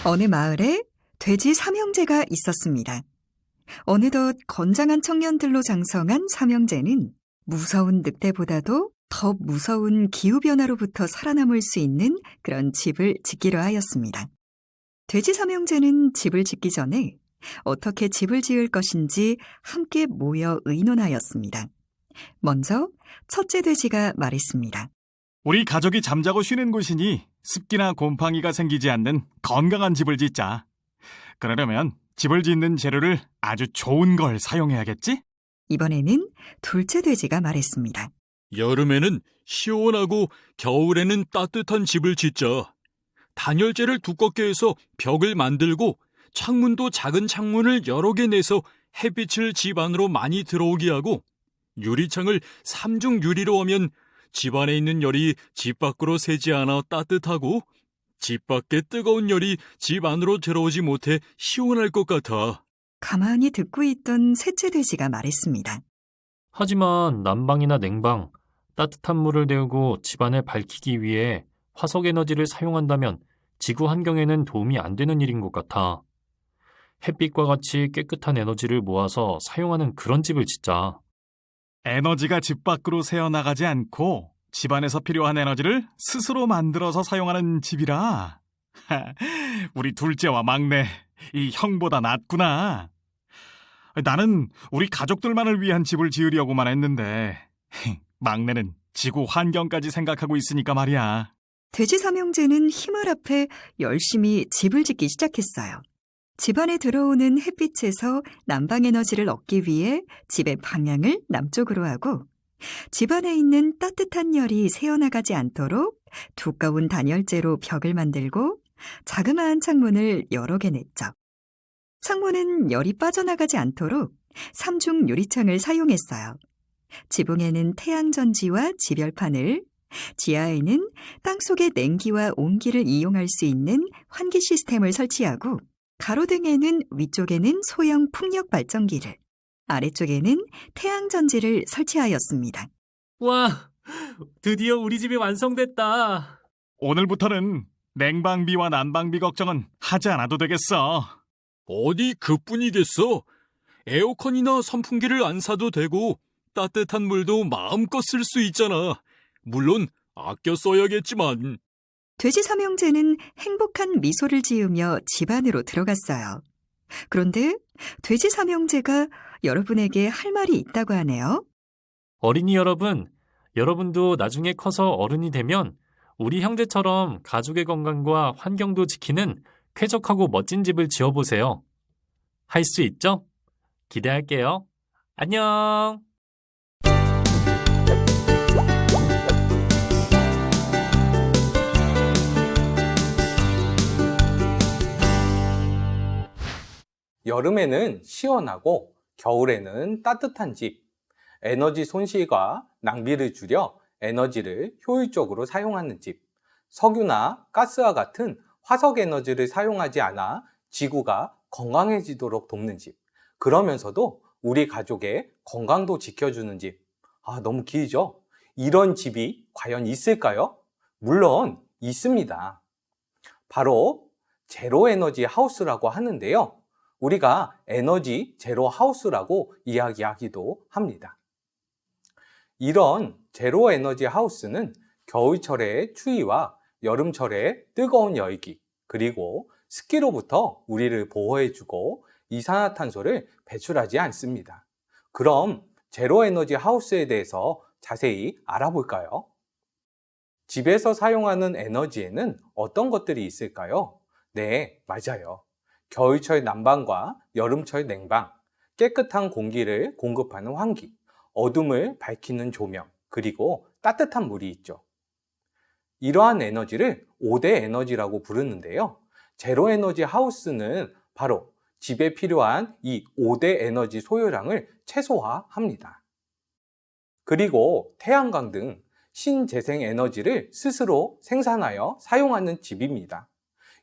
어느 마을에 돼지 삼형제가 있었습니다. 어느덧 건장한 청년들로 장성한 삼형제는 무서운 늑대보다도 더 무서운 기후변화로부터 살아남을 수 있는 그런 집을 짓기로 하였습니다. 돼지 삼형제는 집을 짓기 전에 어떻게 집을 지을 것인지 함께 모여 의논하였습니다. 먼저 첫째 돼지가 말했습니다. 우리 가족이 잠자고 쉬는 곳이니 습기나 곰팡이가 생기지 않는 건강한 집을 짓자. 그러려면 집을 짓는 재료를 아주 좋은 걸 사용해야겠지? 이번에는 둘째 돼지가 말했습니다. 여름에는 시원하고 겨울에는 따뜻한 집을 짓자. 단열재를 두껍게 해서 벽을 만들고 창문도 작은 창문을 여러 개 내서 햇빛을 집 안으로 많이 들어오게 하고 유리창을 삼중 유리로 하면 집 안에 있는 열이 집 밖으로 새지 않아 따뜻하고 집 밖에 뜨거운 열이 집 안으로 들어오지 못해 시원할 것 같아. 가만히 듣고 있던 셋째 돼지가 말했습니다. 하지만 난방이나 냉방, 따뜻한 물을 데우고 집안을 밝히기 위해 화석 에너지를 사용한다면 지구 환경에는 도움이 안 되는 일인 것 같아. 햇빛과 같이 깨끗한 에너지를 모아서 사용하는 그런 집을 짓자. 에너지가 집 밖으로 새어나가지 않고 집안에서 필요한 에너지를 스스로 만들어서 사용하는 집이라. 우리 둘째와 막내, 이 형보다 낫구나. 나는 우리 가족들만을 위한 집을 지으려고만 했는데 막내는 지구 환경까지 생각하고 있으니까 말이야. 돼지 삼형제는 힘을 합해 열심히 집을 짓기 시작했어요. 집안에 들어오는 햇빛에서 난방 에너지를 얻기 위해 집의 방향을 남쪽으로 하고 집안에 있는 따뜻한 열이 새어나가지 않도록 두꺼운 단열재로 벽을 만들고 자그마한 창문을 여러 개 냈죠. 창문은 열이 빠져나가지 않도록 삼중 유리창을 사용했어요. 지붕에는 태양전지와 지별판을, 지하에는 땅속의 냉기와 온기를 이용할 수 있는 환기 시스템을 설치하고 가로등에는 위쪽에는 소형 풍력 발전기를, 아래쪽에는 태양전지를 설치하였습니다. 와, 드디어 우리 집이 완성됐다. 오늘부터는 냉방비와 난방비 걱정은 하지 않아도 되겠어. 어디 그뿐이겠어. 에어컨이나 선풍기를 안 사도 되고 따뜻한 물도 마음껏 쓸 수 있잖아. 물론 아껴 써야겠지만. 돼지 삼형제는 행복한 미소를 지으며 집 안으로 들어갔어요. 그런데 돼지 삼형제가 여러분에게 할 말이 있다고 하네요. 어린이 여러분, 여러분도 나중에 커서 어른이 되면 우리 형제처럼 가족의 건강과 환경도 지키는 쾌적하고 멋진 집을 지어보세요. 할 수 있죠? 기대할게요. 안녕! 여름에는 시원하고 겨울에는 따뜻한 집, 에너지 손실과 낭비를 줄여 에너지를 효율적으로 사용하는 집, 석유나 가스와 같은 화석 에너지를 사용하지 않아 지구가 건강해지도록 돕는 집, 그러면서도 우리 가족의 건강도 지켜주는 집. 너무 길죠? 이런 집이 과연 있을까요? 물론 있습니다. 바로 제로 에너지 하우스라고 하는데요. 우리가 에너지 제로 하우스라고 이야기하기도 합니다. 이런 제로 에너지 하우스는 겨울철의 추위와 여름철의 뜨거운 열기, 그리고 습기로부터 우리를 보호해주고 이산화탄소를 배출하지 않습니다. 그럼 제로 에너지 하우스에 대해서 자세히 알아볼까요? 집에서 사용하는 에너지에는 어떤 것들이 있을까요? 네, 맞아요. 겨울철 난방과 여름철 냉방, 깨끗한 공기를 공급하는 환기, 어둠을 밝히는 조명, 그리고 따뜻한 물이 있죠. 이러한 에너지를 5대 에너지라고 부르는데요. 제로 에너지 하우스는 바로 집에 필요한 이 5대 에너지 소요량을 최소화합니다. 그리고 태양광 등 신재생 에너지를 스스로 생산하여 사용하는 집입니다.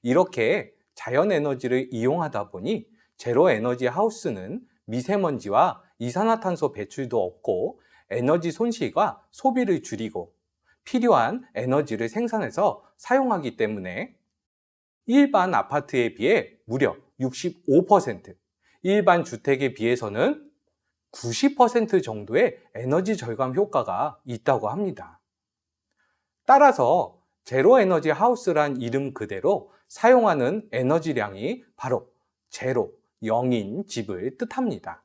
이렇게 자연 에너지를 이용하다 보니 제로 에너지 하우스는 미세먼지와 이산화탄소 배출도 없고 에너지 손실과 소비를 줄이고 필요한 에너지를 생산해서 사용하기 때문에 일반 아파트에 비해 무려 65%, 일반 주택에 비해서는 90% 정도의 에너지 절감 효과가 있다고 합니다. 따라서 제로 에너지 하우스란 이름 그대로 사용하는 에너지량이 바로 제로, 0인 집을 뜻합니다.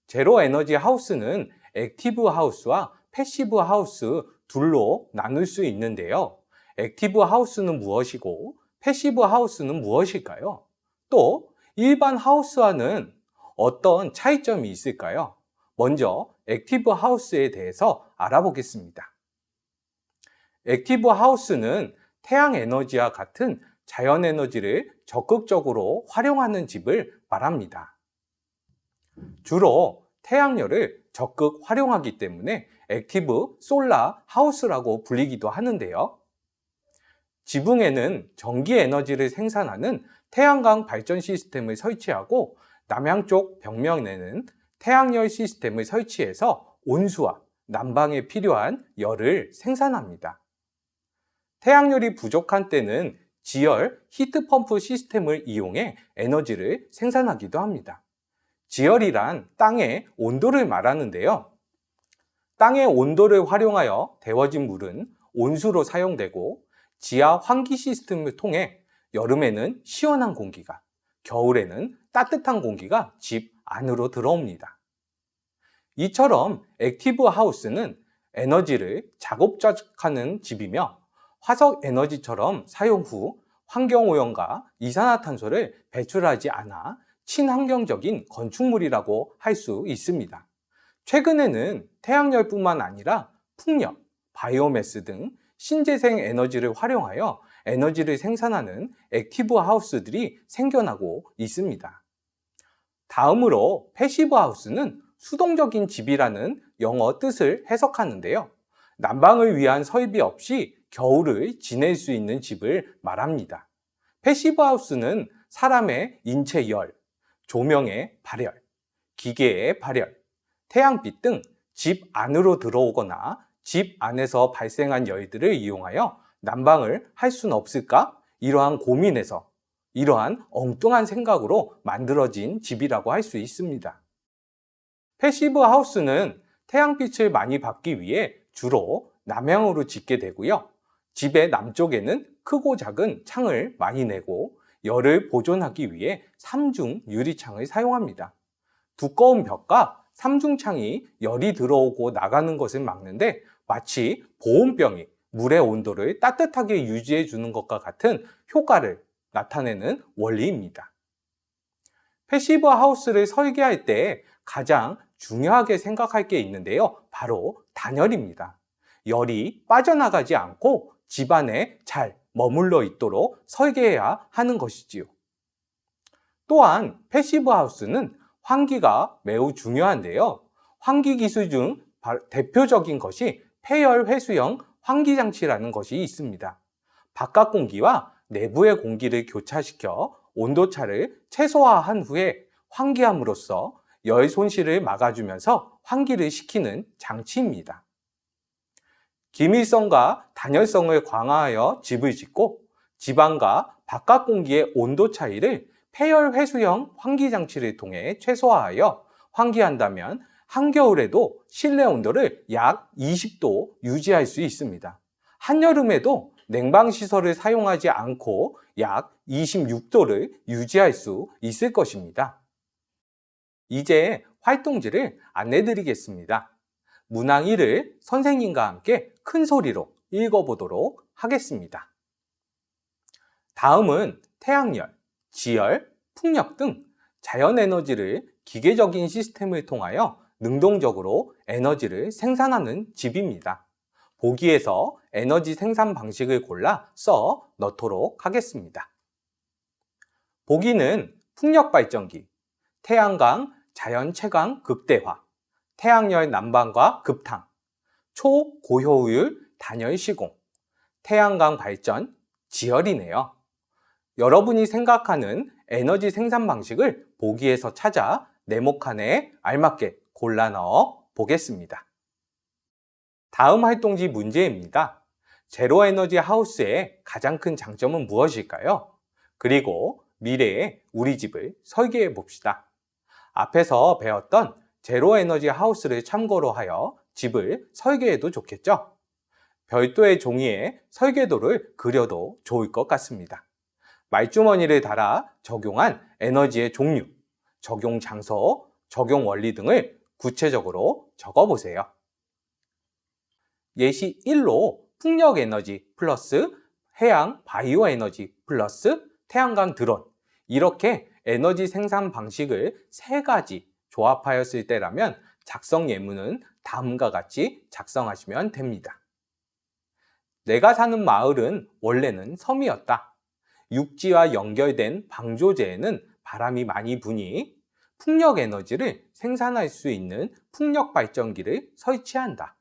제로 에너지 하우스는 액티브 하우스와 패시브 하우스 둘로 나눌 수 있는데요. 액티브 하우스는 무엇이고 패시브 하우스는 무엇일까요? 또 일반 하우스와는 어떤 차이점이 있을까요? 먼저 액티브 하우스에 대해서 알아보겠습니다. 액티브 하우스는 태양 에너지와 같은 자연 에너지를 적극적으로 활용하는 집을 말합니다. 주로 태양열을 적극 활용하기 때문에 액티브 솔라 하우스라고 불리기도 하는데요. 지붕에는 전기 에너지를 생산하는 태양광 발전 시스템을 설치하고 남향쪽 벽면에는 태양열 시스템을 설치해서 온수와 난방에 필요한 열을 생산합니다. 태양열이 부족한 때는 지열 히트펌프 시스템을 이용해 에너지를 생산하기도 합니다. 지열이란 땅의 온도를 말하는데요. 땅의 온도를 활용하여 데워진 물은 온수로 사용되고 지하 환기 시스템을 통해 여름에는 시원한 공기가, 겨울에는 따뜻한 공기가 집 안으로 들어옵니다. 이처럼 액티브 하우스는 에너지를 자급자족하는 집이며 화석 에너지처럼 사용 후 환경오염과 이산화탄소를 배출하지 않아 친환경적인 건축물이라고 할 수 있습니다. 최근에는 태양열뿐만 아니라 풍력, 바이오매스 등 신재생 에너지를 활용하여 에너지를 생산하는 액티브 하우스들이 생겨나고 있습니다. 다음으로 패시브 하우스는 수동적인 집이라는 영어 뜻을 해석하는데요. 난방을 위한 설비 없이 겨울을 지낼 수 있는 집을 말합니다. 패시브 하우스는 사람의 인체 열, 조명의 발열, 기계의 발열, 태양빛 등 집 안으로 들어오거나 집 안에서 발생한 열들을 이용하여 난방을 할 수는 없을까? 이러한 고민에서 이러한 엉뚱한 생각으로 만들어진 집이라고 할 수 있습니다. 패시브 하우스는 태양빛을 많이 받기 위해 주로 남향으로 짓게 되고요. 집의 남쪽에는 크고 작은 창을 많이 내고 열을 보존하기 위해 삼중 유리창을 사용합니다. 두꺼운 벽과 삼중창이 열이 들어오고 나가는 것을 막는데 마치 보온병이 물의 온도를 따뜻하게 유지해 주는 것과 같은 효과를 나타내는 원리입니다. 패시브 하우스를 설계할 때 가장 중요하게 생각할 게 있는데요. 바로 단열입니다. 열이 빠져나가지 않고 집안에 잘 머물러 있도록 설계해야 하는 것이지요. 또한 패시브 하우스는 환기가 매우 중요한데요. 환기 기술 중 대표적인 것이 폐열 회수형 환기 장치라는 것이 있습니다. 바깥 공기와 내부의 공기를 교차시켜 온도차를 최소화한 후에 환기함으로써 열 손실을 막아주면서 환기를 시키는 장치입니다. 기밀성과 단열성을 강화하여 집을 짓고 집안과 바깥 공기의 온도 차이를 폐열 회수형 환기 장치를 통해 최소화하여 환기한다면 한겨울에도 실내 온도를 약 20도 유지할 수 있습니다. 한여름에도 냉방시설을 사용하지 않고 약 26도를 유지할 수 있을 것입니다. 이제 활동지를 안내 드리겠습니다. 문항 1을 선생님과 함께 큰 소리로 읽어보도록 하겠습니다. 다음은 태양열, 지열, 풍력 등 자연에너지를 기계적인 시스템을 통하여 능동적으로 에너지를 생산하는 집입니다. 보기에서 에너지 생산 방식을 골라 써 넣도록 하겠습니다. 보기는 풍력발전기, 태양광 자연 채광 극대화, 태양열 난방과 급탕, 초고효율 단열 시공, 태양광 발전, 지열이네요. 여러분이 생각하는 에너지 생산 방식을 보기에서 찾아 네모칸에 알맞게 골라 넣어 보겠습니다. 다음 활동지 문제입니다. 제로 에너지 하우스의 가장 큰 장점은 무엇일까요? 그리고 미래의 우리 집을 설계해 봅시다. 앞에서 배웠던 제로 에너지 하우스를 참고로 하여 집을 설계해도 좋겠죠? 별도의 종이에 설계도를 그려도 좋을 것 같습니다. 말주머니를 달아 적용한 에너지의 종류, 적용 장소, 적용 원리 등을 구체적으로 적어보세요. 예시 1로 풍력 에너지 플러스 해양 바이오 에너지 플러스 태양광 드론, 이렇게 에너지 생산 방식을 3가지 조합하였을 때라면 작성 예문은 다음과 같이 작성하시면 됩니다. 내가 사는 마을은 원래는 섬이었다. 육지와 연결된 방조제에는 바람이 많이 부니 풍력 에너지를 생산할 수 있는 풍력 발전기를 설치한다.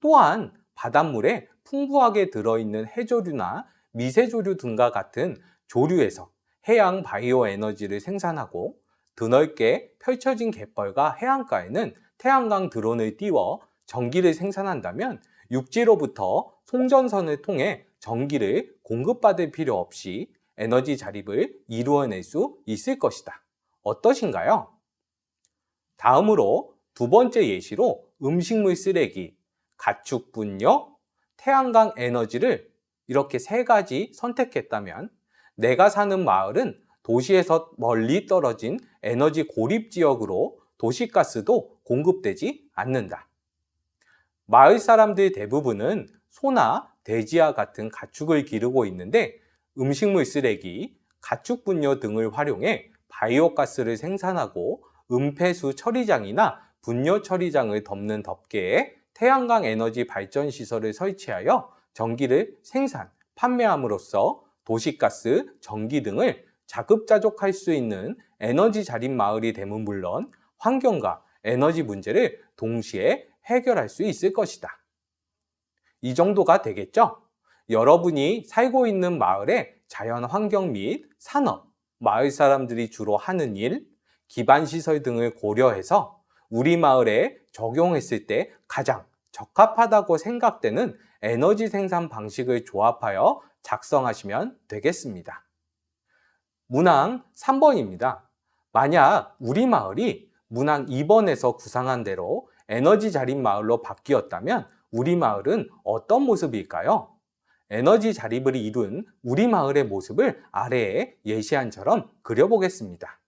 또한 바닷물에 풍부하게 들어있는 해조류나 미세조류 등과 같은 조류에서 해양 바이오 에너지를 생산하고 드넓게 펼쳐진 갯벌과 해안가에는 태양광 드론을 띄워 전기를 생산한다면 육지로부터 송전선을 통해 전기를 공급받을 필요 없이 에너지 자립을 이루어낼 수 있을 것이다. 어떠신가요? 다음으로 2번째 예시로 음식물 쓰레기, 가축 분뇨, 태양광 에너지를 이렇게 3가지 선택했다면 내가 사는 마을은 도시에서 멀리 떨어진 에너지 고립 지역으로 도시가스도 공급되지 않는다. 마을 사람들 대부분은 소나 돼지와 같은 가축을 기르고 있는데 음식물 쓰레기, 가축 분뇨 등을 활용해 바이오 가스를 생산하고 은폐수 처리장이나 분뇨 처리장을 덮는 덮개에 태양광 에너지 발전 시설을 설치하여 전기를 생산, 판매함으로써 도시가스, 전기 등을 자급자족할 수 있는 에너지 자립 마을이 되면 물론 환경과 에너지 문제를 동시에 해결할 수 있을 것이다. 이 정도가 되겠죠? 여러분이 살고 있는 마을의 자연 환경 및 산업, 마을 사람들이 주로 하는 일, 기반 시설 등을 고려해서 우리 마을에 적용했을 때 가장 적합하다고 생각되는 에너지 생산 방식을 조합하여 작성하시면 되겠습니다. 문항 3번입니다. 만약 우리 마을이 문항 2번에서 구상한 대로 에너지 자립 마을로 바뀌었다면 우리 마을은 어떤 모습일까요? 에너지 자립을 이룬 우리 마을의 모습을 아래에 예시안처럼 그려보겠습니다.